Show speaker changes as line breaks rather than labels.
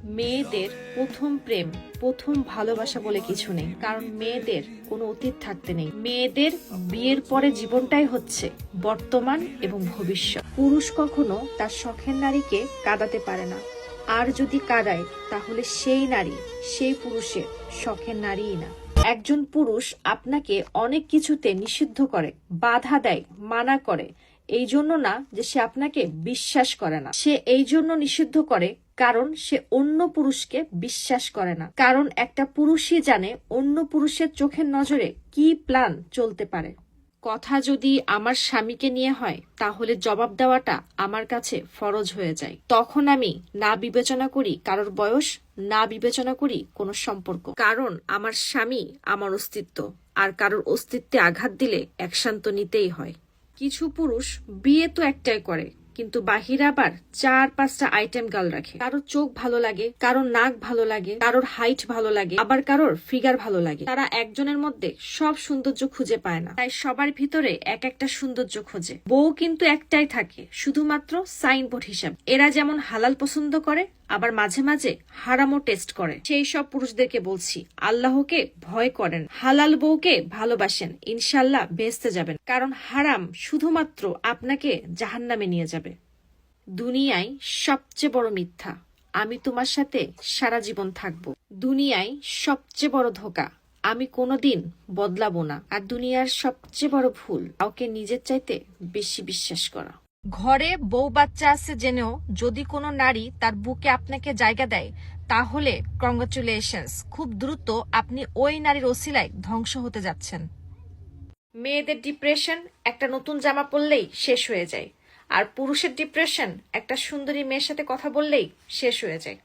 মেয়েদের প্রথম প্রেম, প্রথম ভালোবাসা বলে কিছু নেই, কারণ মেয়েদের কোনো অতীত থাকতে নেই। মেয়েদের বিয়ের পরে জীবনটাই হচ্ছে বর্তমান এবং ভবিষ্যৎ। পুরুষ কখনো তার শখের নারীকে কাঁদাতে পারে না, আর যদি কাঁদায় তাহলে সেই নারী সেই পুরুষের শখের নারীই না। একজন পুরুষ আপনাকে অনেক কিছুতে নিষিদ্ধ করে, বাধা দেয়, মানা করে, এই জন্য না যে সে আপনাকে বিশ্বাস করে না। সে এই জন্য নিষিদ্ধ করে কারণ সে অন্য পুরুষকে বিশ্বাস করে না। কারণ একটা পুরুষই জানে অন্য পুরুষের চোখের নজরে কি প্ল্যান চলতে পারে। কথা যদি আমার স্বামীকে নিয়ে হয় তাহলে জবাব দেওয়াটা আমার কাছে ফরজ হয়ে যায়। তখন আমি না বিবেচনা করি কারোর বয়স, না বিবেচনা করি কোনো সম্পর্ক, কারণ আমার স্বামী আমার অস্তিত্ব, আর কারোর অস্তিত্বে আঘাত দিলে অ্যাকশন তো নিতেই হয়। কিছু পুরুষ বিয়ে তো একটাই করে, কিন্তু বাহিরে আবার 4-5টা আইটেম গার্ল রাখে। কারোর চোখ ভালো লাগে, কারোর নাক ভালো লাগে, কারোর হাইট ভালো লাগে, আবার কারোর ফিগার ভালো লাগে। তারা একজনের মধ্যে সব সৌন্দর্য খুঁজে পায় না, তাই সবার ভিতরে এক একটা সৌন্দর্য খোঁজে। বউ কিন্তু একটাই থাকে, শুধুমাত্র সাইনবোর্ড হিসাব। এরা যেমন হালাল পছন্দ করে, আবার মাঝে মাঝে হারামও টেস্ট করে। সেই সব পুরুষদেরকে বলছি, আল্লাহকে ভয় করেন, হালাল বউকে ভালোবাসেন, ইনশাল্লাহ বেহেশতে যাবেন। কারণ হারাম শুধুমাত্র আপনাকে জাহান্নামে নিয়ে যাবে। দুনিয়ায় সবচেয়ে বড় মিথ্যা, আমি তোমার সাথে সারা জীবন থাকবো। দুনিয়ায় সবচেয়ে বড় ধোঁকা, আমি কোনোদিন বদলাবো না। আর দুনিয়ার সবচেয়ে বড় ভুল, কাউকে নিজের চাইতে বেশি বিশ্বাস করা। ঘরে বউ বাচ্চা আছে জেনেও যদি কোনো নারী তার বুকে আপনাকে জায়গা দেয়, তাহলে কংগ্রাচুলেশনস, খুব দ্রুত আপনি ওই নারীর ওসিলায় ধ্বংস হতে যাচ্ছেন। মেয়েদের ডিপ্রেশন একটা নতুন জামা পরলেই শেষ হয়ে যায়, আর পুরুষের ডিপ্রেশন একটা সুন্দরী মেয়ের সাথে কথা বললেই শেষ হয়ে যায়।